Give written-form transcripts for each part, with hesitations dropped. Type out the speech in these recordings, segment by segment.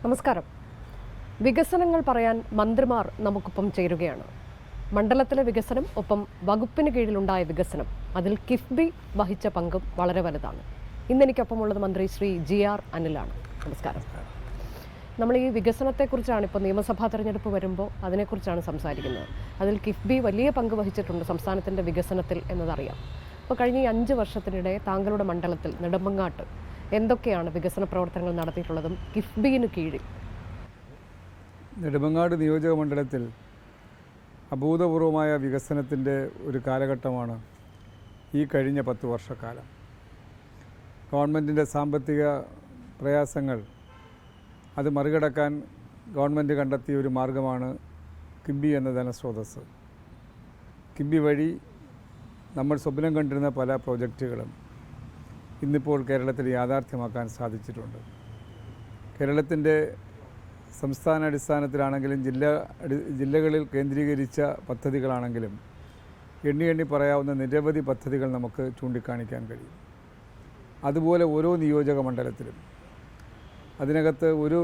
നമസ്കാരം. വികസനങ്ങൾ പറയാൻ മന്ത്രിമാർ നമുക്കൊപ്പം ചേരുകയാണ്. മണ്ഡലത്തിലെ വികസനം, ഒപ്പം വകുപ്പിന് കീഴിലുണ്ടായ വികസനം, അതിൽ കിഫ്ബി വഹിച്ച പങ്കും വളരെ വലുതാണ്. ഇന്നെനിക്കൊപ്പമുള്ളത് മന്ത്രി ശ്രീ GR അനിലാണ്. നമസ്കാരം. നമ്മൾ ഈ വികസനത്തെക്കുറിച്ചാണ്, ഇപ്പോൾ നിയമസഭാ തെരഞ്ഞെടുപ്പ് വരുമ്പോൾ അതിനെക്കുറിച്ചാണ് സംസാരിക്കുന്നത്. അതിൽ കിഫ്ബി വലിയ പങ്ക് വഹിച്ചിട്ടുണ്ട് സംസ്ഥാനത്തിൻ്റെ വികസനത്തിൽ എന്നതറിയാം. അപ്പോൾ കഴിഞ്ഞ ഈ 5 വർഷത്തിനിടെ താങ്കളുടെ മണ്ഡലത്തിൽ നെടുമങ്ങാട്ട് എന്തൊക്കെയാണ് വികസന പ്രവർത്തനങ്ങൾ നടത്തിയിട്ടുള്ളതും കിഫ്ബിന് കീഴിൽ? നെടുമങ്ങാട് നിയോജക മണ്ഡലത്തിൽ അഭൂതപൂർവമായ വികസനത്തിൻ്റെ ഒരു കാലഘട്ടമാണ് ഈ കഴിഞ്ഞ 10 വർഷക്കാലം. ഗവൺമെൻറ്റിൻ്റെ സാമ്പത്തിക പ്രയാസങ്ങൾ അത് മറികടക്കാൻ ഗവൺമെൻറ് കണ്ടെത്തിയ ഒരു മാർഗമാണ് കിഫ്ബി എന്ന ധനസ്രോതസ്സ്. കിഫ്ബി വഴി നമ്മൾ സ്വപ്നം കണ്ടിരുന്ന പല പ്രോജക്റ്റുകളും ഇന്നിപ്പോൾ കേരളത്തിൽ യാഥാർത്ഥ്യമാക്കാൻ സാധിച്ചിട്ടുണ്ട്. കേരളത്തിൻ്റെ സംസ്ഥാന അടിസ്ഥാനത്തിലാണെങ്കിലും ജില്ലകളിൽ കേന്ദ്രീകരിച്ച പദ്ധതികളാണെങ്കിലും എണ്ണി പറയാവുന്ന നിരവധി പദ്ധതികൾ നമുക്ക് ചൂണ്ടിക്കാണിക്കാൻ കഴിയും. അതുപോലെ ഓരോ നിയോജക മണ്ഡലത്തിലും അതിനകത്ത് ഒരു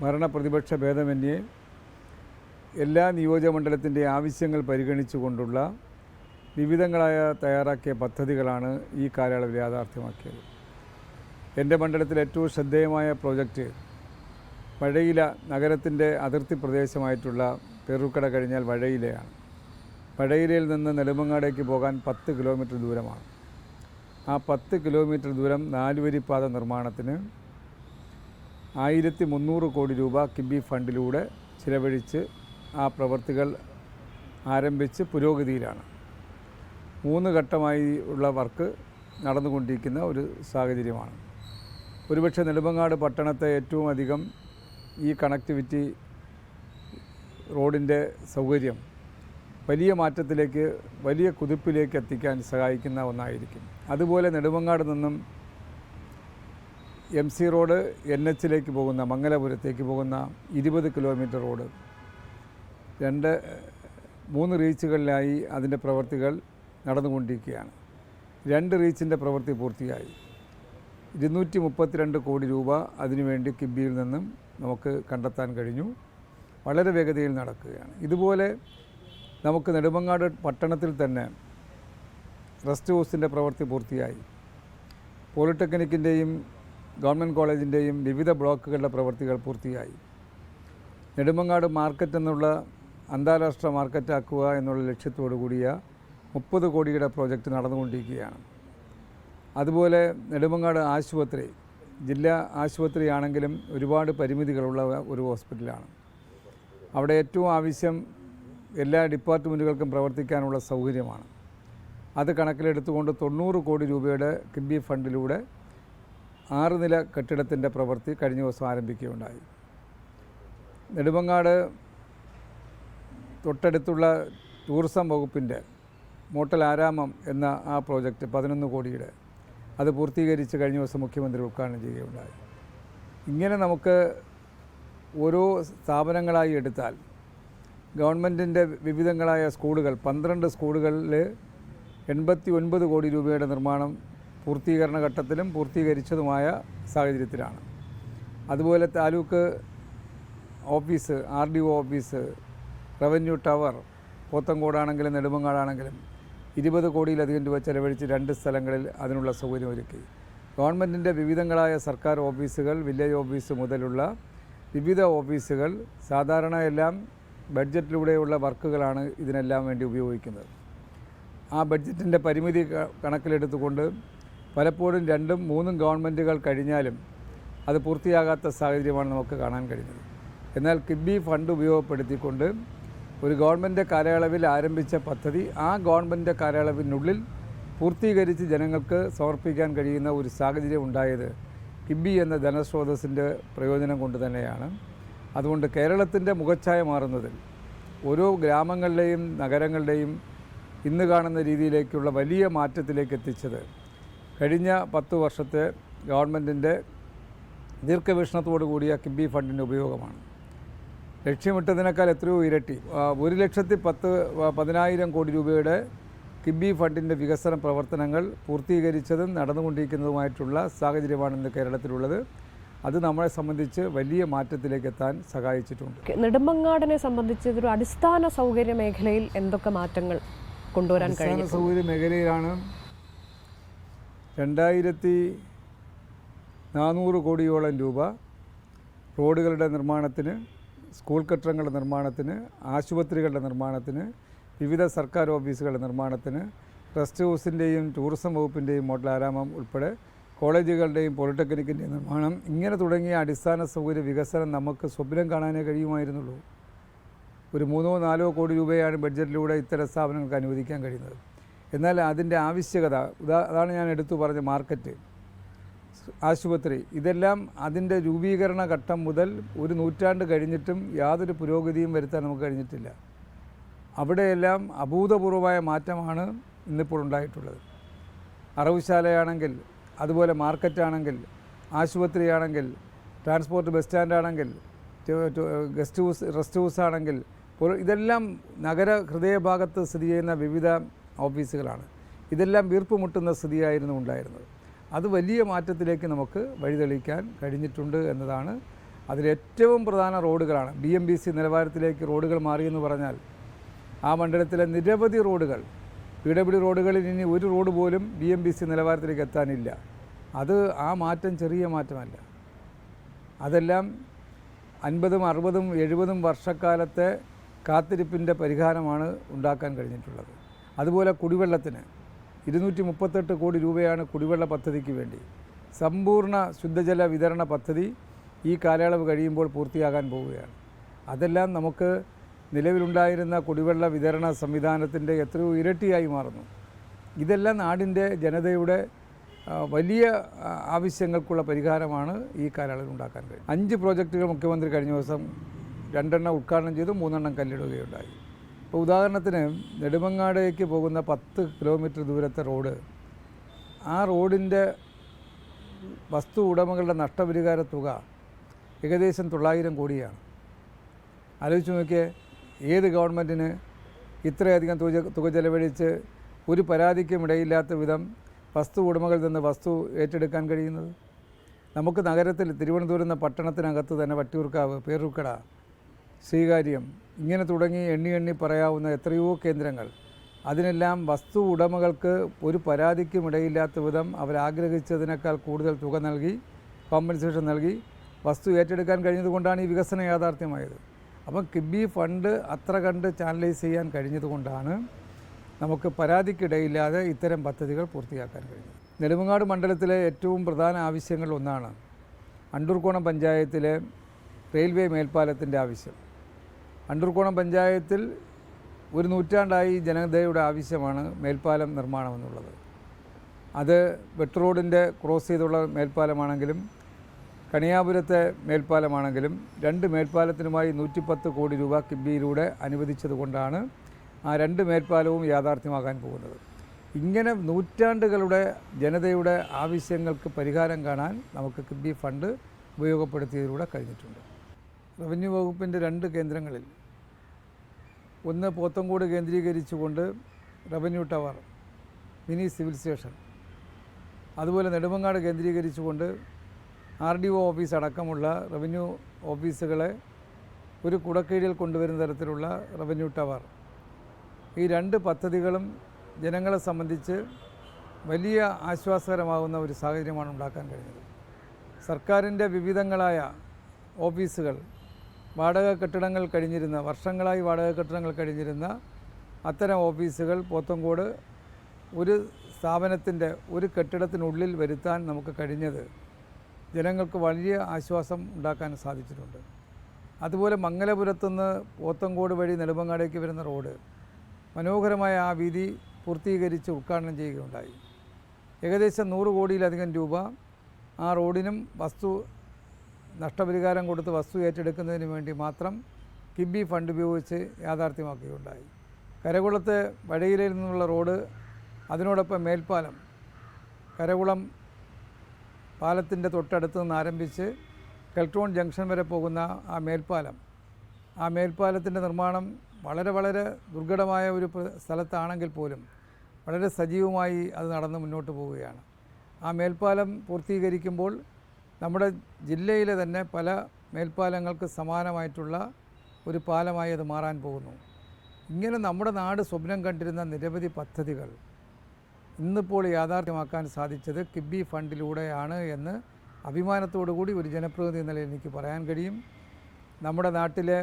ഭരണ പ്രതിപക്ഷ ഭേദമന്യേ എല്ലാ നിയോജക മണ്ഡലത്തിൻ്റെ ആവശ്യങ്ങൾ പരിഗണിച്ചുകൊണ്ടുള്ള വിവിധങ്ങളായ തയ്യാറാക്കിയ പദ്ധതികളാണ് ഈ കാലയളവിൽ യാഥാർത്ഥ്യമാക്കിയത്. എൻ്റെ മണ്ഡലത്തിൽ ഏറ്റവും ശ്രദ്ധേയമായ പ്രോജക്റ്റ് വഴയില നഗരത്തിൻ്റെ അതിർത്തി പ്രദേശമായിട്ടുള്ള പെരുക്കട കഴിഞ്ഞാൽ വഴയിലയാണ്. വഴയിലയിൽ നിന്ന് നെടുമങ്ങാടേക്ക് പോകാൻ 10 കിലോമീറ്റർ ദൂരമാണ്. ആ 10 കിലോമീറ്റർ ദൂരം 4 വരിപ്പാത നിർമ്മാണത്തിന് 1300 കോടി രൂപ കിഫ്ബി ഫണ്ടിലൂടെ ചിലവഴിച്ച് ആ പ്രവൃത്തികൾ ആരംഭിച്ച് പുരോഗതിയിലാണ്. 3 ഘട്ടമായി ഉള്ള വർക്ക് നടന്നുകൊണ്ടിരിക്കുന്ന ഒരു സാഹചര്യമാണ്. ഒരുപക്ഷെ നെടുമങ്ങാട് പട്ടണത്തെ ഏറ്റവും അധികം ഈ കണക്ടിവിറ്റി റോഡിൻ്റെ സൗകര്യം വലിയ മാറ്റത്തിലേക്ക്, വലിയ കുതിപ്പിലേക്ക് എത്തിക്കാൻ സഹായിക്കുന്ന ഒന്നായിരിക്കും. അതുപോലെ നെടുമങ്ങാട് നിന്നും MC റോഡ് NHലേക്ക് പോകുന്ന, മംഗലപുരത്തേക്ക് പോകുന്ന 20 കിലോമീറ്റർ റോഡ് 3 റീച്ചുകളിലായി അതിൻ്റെ പ്രവൃത്തികൾ നടന്നുകൊണ്ടിരിക്കുകയാണ്. 2 റീച്ചിൻ്റെ പ്രവൃത്തി പൂർത്തിയായി. 232 കോടി രൂപ അതിനുവേണ്ടി കിഫ്ബിയിൽ നിന്നും നമുക്ക് കണ്ടെത്താൻ കഴിഞ്ഞു. വളരെ വേഗതയിൽ നടക്കുകയാണ്. ഇതുപോലെ നമുക്ക് നെടുമങ്ങാട് പട്ടണത്തിൽ തന്നെ റെസ്റ്റ് ഹൗസിൻ്റെ പ്രവൃത്തി പൂർത്തിയായി. പോളിടെക്നിക്കിൻ്റെയും ഗവൺമെൻറ് കോളേജിൻ്റെയും വിവിധ ബ്ലോക്കുകളുടെ പ്രവൃത്തികൾ പൂർത്തിയായി. നെടുമങ്ങാട് മാർക്കറ്റ് എന്നുള്ള അന്താരാഷ്ട്ര മാർക്കറ്റാക്കുക എന്നുള്ള ലക്ഷ്യത്തോടു കൂടിയ 30 കോടിയുടെ പ്രോജക്റ്റ് നടന്നുകൊണ്ടിരിക്കുകയാണ്. അതുപോലെ നെടുമങ്ങാട് ആശുപത്രി, ജില്ലാ ആശുപത്രിയാണെങ്കിലും ഒരുപാട് പരിമിതികളുള്ള ഒരു ഹോസ്പിറ്റലാണ്. അവിടെ ഏറ്റവും ആവശ്യം എല്ലാ ഡിപ്പാർട്ട്മെൻറ്റുകൾക്കും പ്രവർത്തിക്കാനുള്ള സൗകര്യമാണ്. അത് കണക്കിലെടുത്തുകൊണ്ട് 90 കോടി രൂപയുടെ കിഫ്ബി ഫണ്ടിലൂടെ 6 നില കെട്ടിടത്തിൻ്റെ പ്രവൃത്തി കഴിഞ്ഞ ദിവസം ആരംഭിക്കുകയുണ്ടായി. നെടുമങ്ങാട് തൊട്ടടുത്തുള്ള ടൂറിസം വകുപ്പിൻ്റെ മോട്ടൽ ആരാമം എന്ന ആ പ്രോജക്റ്റ് 11 കോടിയുടെ അത് പൂർത്തീകരിച്ച് കഴിഞ്ഞ ദിവസം മുഖ്യമന്ത്രി ഉദ്ഘാടനം ചെയ്യുകയുണ്ടായി. ഇങ്ങനെ നമുക്ക് ഓരോ സ്ഥാപനങ്ങളായി എടുത്താൽ ഗവൺമെൻറ്റിൻ്റെ വിവിധങ്ങളായ സ്കൂളുകൾ, 12 സ്കൂളുകളിൽ 89 കോടി രൂപയുടെ നിർമ്മാണം പൂർത്തീകരണ ഘട്ടത്തിലും പൂർത്തീകരിച്ചതുമായ സാഹചര്യത്തിലാണ്. അതുപോലെ taluk office, RDO office, revenue tower, പോത്തങ്കോടാണെങ്കിലും നെടുമങ്ങാടാണെങ്കിലും 20 കോടിയിലധികം രൂപ ചെലവഴിച്ച് 2 സ്ഥലങ്ങളിൽ അതിനുള്ള സൗകര്യമൊരുക്കി. ഗവൺമെൻറ്റിൻ്റെ വിവിധങ്ങളായ സർക്കാർ ഓഫീസുകൾ, വില്ലേജ് ഓഫീസ് മുതലുള്ള വിവിധ ഓഫീസുകൾ സാധാരണ എല്ലാം ബഡ്ജറ്റിലൂടെയുള്ള വർക്കുകളാണ് ഇതിനെല്ലാം വേണ്ടി ഉപയോഗിക്കുന്നത്. ആ ബഡ്ജറ്റിൻ്റെ പരിമിതി കണക്കിലെടുത്തുകൊണ്ട് പലപ്പോഴും 2ഉം 3ഉം ഗവൺമെൻറ്റുകൾ കഴിഞ്ഞാലും അത് പൂർത്തിയാകാത്ത സാഹചര്യമാണ് നമുക്ക് കാണാൻ കഴിയുന്നത്. എന്നാൽ കിഫ്ബി ഫണ്ട് ഉപയോഗപ്പെടുത്തിക്കൊണ്ട് ഒരു ഗവൺമെൻറ് കാലയളവിൽ ആരംഭിച്ച പദ്ധതി ആ ഗവൺമെൻറ് കാലയളവിനുള്ളിൽ പൂർത്തീകരിച്ച് ജനങ്ങൾക്ക് സമർപ്പിക്കാൻ കഴിയുന്ന ഒരു സാഹചര്യം ഉണ്ടായത് കിഫ്ബി എന്ന ധനസ്രോതസ്സിൻ്റെ പ്രയോജനം കൊണ്ട് തന്നെയാണ്. അതുകൊണ്ട് കേരളത്തിൻ്റെ മുഖച്ഛായ മാറുന്നതിൽ ഓരോ ഗ്രാമങ്ങളുടെയും നഗരങ്ങളുടെയും ഇന്ന് കാണുന്ന രീതിയിലേക്കുള്ള വലിയ മാറ്റത്തിലേക്ക് എത്തിച്ചത് കഴിഞ്ഞ 10 വർഷത്തെ ഗവൺമെൻറ്റിൻ്റെ ദീർഘവീക്ഷണത്തോടു കൂടിയ കിഫ്ബി ഫണ്ടിൻ്റെ ഉപയോഗമാണ്. ലക്ഷ്യമിട്ടതിനേക്കാൾ എത്രയോ ഇരട്ടി, 1,10,10,000 കോടി രൂപയുടെ കിഫ്ബി ഫണ്ടിൻ്റെ വികസന പ്രവർത്തനങ്ങൾ പൂർത്തീകരിച്ചതും നടന്നുകൊണ്ടിരിക്കുന്നതുമായിട്ടുള്ള സാഹചര്യമാണ് ഇന്ന് കേരളത്തിലുള്ളത്. അത് നമ്മളെ സംബന്ധിച്ച് വലിയ മാറ്റത്തിലേക്ക് എത്താൻ സഹായിച്ചിട്ടുണ്ട്. നെടുമങ്ങാടിനെ സംബന്ധിച്ച് ഇതൊരു അടിസ്ഥാന സൗകര്യ മേഖലയിൽ എന്തൊക്കെ മാറ്റങ്ങൾ കൊണ്ടുവരാൻ കഴിയും? അടിസ്ഥാന സൗകര്യ മേഖലയിലാണ് 2400 കോടിയോളം രൂപ റോഡുകളുടെ നിർമ്മാണത്തിന്, സ്കൂൾ കെട്ടിടങ്ങളുടെ നിർമ്മാണത്തിന്, ആശുപത്രികളുടെ നിർമ്മാണത്തിന്, വിവിധ സർക്കാർ ഓഫീസുകളുടെ നിർമ്മാണത്തിന്, റെസ്റ്റ് ഹൗസിൻ്റെയും ടൂറിസം വകുപ്പിൻ്റെയും മോഡൽ ആരാമം ഉൾപ്പെടെ കോളേജുകളുടെയും പോളിടെക്നിക്കിൻ്റെയും നിർമ്മാണം, ഇങ്ങനെ തുടങ്ങിയ അടിസ്ഥാന സൗകര്യ വികസനം നമുക്ക് സ്വപ്നം കാണാനേ കഴിയുമായിരുന്നുള്ളൂ. ഒരു 3-4 കോടി രൂപയാണ് ബഡ്ജറ്റിലൂടെ ഇത്തരം സ്ഥാപനങ്ങൾക്ക് അനുവദിക്കാൻ കഴിയുന്നത്. എന്നാൽ അതിൻ്റെ ആവശ്യകത, അതാണ് ഞാൻ എടുത്തു പറഞ്ഞ മാർക്കറ്റ്, ആശുപത്രി, ഇതെല്ലാം അതിൻ്റെ രൂപീകരണ ഘട്ടം മുതൽ ഒരു നൂറ്റാണ്ട് കഴിഞ്ഞിട്ടും യാതൊരു പുരോഗതിയും വരുത്താൻ നമുക്ക് കഴിഞ്ഞിട്ടില്ല. അവിടെയെല്ലാം അഭൂതപൂർവമായ മാറ്റമാണ് ഇന്നിപ്പോൾ ഉണ്ടായിട്ടുള്ളത്. അറവുശാലയാണെങ്കിൽ, അതുപോലെ മാർക്കറ്റാണെങ്കിൽ, ആശുപത്രിയാണെങ്കിൽ, ട്രാൻസ്പോർട്ട് ബസ് സ്റ്റാൻഡാണെങ്കിൽ, ഗസ്റ്റ് ഹൗസ്, റെസ്റ്റ് ഹൗസ് ആണെങ്കിൽ, ഇതെല്ലാം നഗര ഹൃദയഭാഗത്ത് സ്ഥിതി ചെയ്യുന്ന വിവിധ ഓഫീസുകളാണ്. ഇതെല്ലാം വീർപ്പുമുട്ടുന്ന സ്ഥിതിയായിരുന്നു ഉണ്ടായിരുന്നത്. അത് വലിയ മാറ്റത്തിലേക്ക് നമുക്ക് വഴിതെളിക്കാൻ കഴിഞ്ഞിട്ടുണ്ട് എന്നതാണ്. അതിലേറ്റവും പ്രധാന റോഡുകളാണ്. BMBC നിലവാരത്തിലേക്ക് റോഡുകൾ മാറിയെന്ന് പറഞ്ഞാൽ ആ മണ്ഡലത്തിലെ നിരവധി റോഡുകൾ, PWD റോഡുകളിൽ ഇനി ഒരു റോഡ് പോലും BMBC നിലവാരത്തിലേക്ക് എത്താനില്ല. അത് ആ മാറ്റം ചെറിയ മാറ്റമല്ല. അതെല്ലാം 50, 60, 70 വർഷക്കാലത്തെ കാത്തിരിപ്പിൻ്റെ പരിഹാരമാണ് ഉണ്ടാക്കാൻ കഴിഞ്ഞിട്ടുള്ളത്. അതുപോലെ കുടിവെള്ളത്തിന് 238 കോടി രൂപയാണ് കുടിവെള്ള പദ്ധതിക്ക് വേണ്ടി. സമ്പൂർണ്ണ ശുദ്ധജല വിതരണ പദ്ധതി ഈ കാലയളവ് കഴിയുമ്പോൾ പൂർത്തിയാകാൻ പോവുകയാണ്. അതെല്ലാം നമുക്ക് നിലവിലുണ്ടായിരുന്ന കുടിവെള്ള വിതരണ സംവിധാനത്തിൻ്റെ എത്രയോ ഇരട്ടിയായി മാറുന്നു. ഇതെല്ലാം നാടിൻ്റെ ജനതയുടെ വലിയ ആവശ്യങ്ങൾക്കുള്ള പരിഹാരമാണ് ഈ കാലയളവിൽ ഉണ്ടാക്കാൻ കഴിയും. 5 പ്രോജക്റ്റുകൾ മുഖ്യമന്ത്രി കഴിഞ്ഞ ദിവസം 2 ഉദ്ഘാടനം ചെയ്തു, 3 കല്ലിടുകയുണ്ടായി. ഇപ്പോൾ ഉദാഹരണത്തിന് നെടുമങ്ങാടേക്ക് പോകുന്ന 10 കിലോമീറ്റർ ദൂരത്തെ റോഡ്, ആ റോഡിൻ്റെ വസ്തു ഉടമകളുടെ നഷ്ടപരിഹാര തുക ഏകദേശം 900 കോടിയാണ്. ആലോചിച്ച് നോക്കിയേ, ഏത് ഗവൺമെൻറ്റിന് ഇത്രയധികം തുക ചെലവഴിച്ച് ഒരു പരാതിക്കും ഇടയില്ലാത്ത വിധം വസ്തു ഉടമകളിൽ നിന്ന് വസ്തു ഏറ്റെടുക്കാൻ കഴിയുന്നത്? നമുക്ക് നഗരത്തിൽ തിരുവനന്തപുരം എന്ന പട്ടണത്തിനകത്ത് തന്നെ വട്ടിയൂർക്കാവ്, പേരൂർക്കട, ശ്രീകാര്യം, ഇങ്ങനെ തുടങ്ങി എണ്ണി പറയാവുന്ന എത്രയോ കേന്ദ്രങ്ങൾ, അതിനെല്ലാം വസ്തു ഉടമകൾക്ക് ഒരു പരാതിക്കും ഇടയില്ലാത്ത വിധം അവരാഗ്രഹിച്ചതിനേക്കാൾ കൂടുതൽ തുക നൽകി, കോമ്പൻസേഷൻ നൽകി വസ്തു ഏറ്റെടുക്കാൻ കഴിഞ്ഞതുകൊണ്ടാണ് ഈ വികസനം യാഥാർത്ഥ്യമായത്. അപ്പം കിബി ഫണ്ട് അത്ര കണ്ട് ചാനലൈസ് ചെയ്യാൻ കഴിഞ്ഞതുകൊണ്ടാണ് നമുക്ക് പരാതിക്കിടയില്ലാതെ ഇത്തരം പദ്ധതികൾ പൂർത്തിയാക്കാൻ കഴിഞ്ഞത്. നെടുമങ്ങാട് മണ്ഡലത്തിലെ ഏറ്റവും പ്രധാന ആവശ്യങ്ങളിൽ ഒന്നാണ് അണ്ടൂർക്കോണം പഞ്ചായത്തിലെ റെയിൽവേ മേൽപ്പാലത്തിൻ്റെ ആവശ്യം. അണ്ടൂർക്കോണം പഞ്ചായത്തിൽ ഒരു നൂറ്റാണ്ടായി ജനതയുടെ ആവശ്യമാണ് മേൽപ്പാലം നിർമ്മാണം എന്നുള്ളത്. അത് വെട്ട് റോഡിൻ്റെ ക്രോസ് ചെയ്തുള്ള മേൽപ്പാലമാണെങ്കിലും കണിയാപുരത്തെ മേൽപ്പാലമാണെങ്കിലും 2 മേൽപ്പാലത്തിനുമായി 110 കോടി രൂപ കിബിയിലൂടെ അനുവദിച്ചതുകൊണ്ടാണ് ആ 2 മേൽപ്പാലവും യാഥാർത്ഥ്യമാകാൻ പോകുന്നത്. ഇങ്ങനെ നൂറ്റാണ്ടുകളുടെ ജനതയുടെ ആവശ്യങ്ങൾക്ക് പരിഹാരം കാണാൻ നമുക്ക് കിബി ഫണ്ട് ഉപയോഗപ്പെടുത്തിയതിലൂടെ കഴിഞ്ഞിട്ടുണ്ട്. റവന്യൂ വകുപ്പിൻ്റെ 2 കേന്ദ്രങ്ങളിൽ, ഒന്ന് പോത്തങ്കോട് കേന്ദ്രീകരിച്ചുകൊണ്ട് revenue tower, mini civil station, അതുപോലെ നെടുമങ്ങാട് കേന്ദ്രീകരിച്ചുകൊണ്ട് RDO ഓഫീസ് അടക്കമുള്ള റവന്യൂ ഓഫീസുകളെ ഒരു കുടക്കീഴിൽ കൊണ്ടുവരുന്ന തരത്തിലുള്ള റവന്യൂ ടവർ, ഈ 2 പദ്ധതികളും ജനങ്ങളെ സംബന്ധിച്ച് വലിയ ആശ്വാസകരമാകുന്ന ഒരു സാഹചര്യമാണ് ഉണ്ടാക്കാൻ കഴിഞ്ഞത്. സർക്കാരിൻ്റെ വിവിധങ്ങളായ ഓഫീസുകൾ, വാടക കെട്ടിടങ്ങൾ കഴിഞ്ഞിരുന്ന, വർഷങ്ങളായി വാടക കെട്ടിടങ്ങൾ കഴിഞ്ഞിരുന്ന അത്തരം ഓഫീസുകൾ പോത്തങ്കോട് ഒരു സ്ഥാപനത്തിൻ്റെ ഒരു കെട്ടിടത്തിനുള്ളിൽ വരുത്താൻ നമുക്ക് കഴിഞ്ഞത് ജനങ്ങൾക്ക് വലിയ ആശ്വാസം ഉണ്ടാക്കാൻ സാധിച്ചിട്ടുണ്ട്. അതുപോലെ മംഗലപുരത്തുനിന്ന് പോത്തങ്കോട് വഴി നെടുമങ്ങാടേക്ക് വരുന്ന റോഡ്, മനോഹരമായ ആ വീതി പൂർത്തീകരിച്ച് ഉദ്ഘാടനം ചെയ്യുകയുണ്ടായി. ഏകദേശം 100 കോടിയിലധികം രൂപ ആ റോഡിനും നഷ്ടപരിഹാരം കൊടുത്ത് വസ്തു ഏറ്റെടുക്കുന്നതിന് വേണ്ടി മാത്രം കിബി ഫണ്ട് ഉപയോഗിച്ച് യാഥാർത്ഥ്യമാക്കുകയുണ്ടായി. കരകുളത്തെ വഴിയിലയിൽ നിന്നുള്ള റോഡ്, അതിനോടൊപ്പം മേൽപ്പാലം, കരകുളം പാലത്തിൻ്റെ തൊട്ടടുത്ത് നിന്ന് ആരംഭിച്ച് കെൽട്രോൺ ജംഗ്ഷൻ വരെ പോകുന്ന ആ മേൽപ്പാലത്തിൻ്റെ നിർമ്മാണം വളരെ ദുർഘടമായ ഒരു സ്ഥലത്താണെങ്കിൽ പോലും വളരെ സജീവമായി അത് നടന്ന് മുന്നോട്ട് പോവുകയാണ്. ആ മേൽപ്പാലം പൂർത്തീകരിക്കുമ്പോൾ നമ്മുടെ ജില്ലയിലെ തന്നെ പല മേൽപ്പാലങ്ങൾക്ക് സമാനമായിട്ടുള്ള ഒരു പാലമായി അത് മാറാൻ പോകുന്നു. ഇങ്ങനെ നമ്മുടെ നാട് സ്വപ്നം കണ്ടിരുന്ന നിരവധി പദ്ധതികൾ ഇന്നിപ്പോൾ യാഥാർത്ഥ്യമാക്കാൻ സാധിച്ചത് കിഫ്ബി ഫണ്ടിലൂടെയാണ് എന്ന് അഭിമാനത്തോടു കൂടി ഒരു ജനപ്രതിനിധി എന്ന നിലയിൽ എനിക്ക് പറയാൻ കഴിയും. നമ്മുടെ നാട്ടിലെ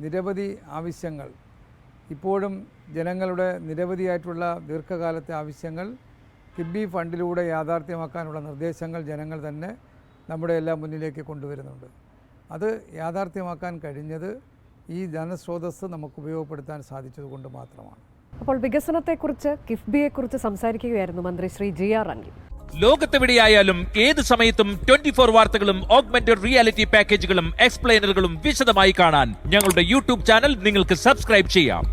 നിരവധി ആവശ്യങ്ങൾ, ഇപ്പോഴും ജനങ്ങളുടെ നിരവധിയായിട്ടുള്ള ദീർഘകാലത്തെ ആവശ്യങ്ങൾ കിഫ്ബി ഫണ്ടിലൂടെ യാഥാർത്ഥ്യമാക്കാനുള്ള നിർദ്ദേശങ്ങൾ ജനങ്ങൾ തന്നെ നമ്മുടെ എല്ലാം മുന്നിലേക്ക് കൊണ്ടുവരുന്നുണ്ട്. അത് യാഥാർത്ഥ്യമാക്കാൻ കഴിഞ്ഞത് ഈ ധനസ്രോതസ്സ് നമുക്ക് ഉപയോഗപ്പെടുത്താൻ സാധിച്ചതുകൊണ്ട് മാത്രമാണ്. അപ്പോൾ വികസനത്തെക്കുറിച്ച് കിഫ്ബിയെക്കുറിച്ച് സംസാരിക്കുകയായിരുന്നു മന്ത്രി ശ്രീ GR അനിൽ. ലോകത്തെവിടെയായാലും ഏത് സമയത്തും 24 വാർത്തകളും ഓഗ്മെന്റഡ് റിയാലിറ്റി പാക്കേജുകളും എക്സ്പ്ലെയിനറുകളും വിശദമായി കാണാൻ ഞങ്ങളുടെ യൂട്യൂബ് ചാനൽ നിങ്ങൾക്ക് സബ്സ്ക്രൈബ് ചെയ്യാം.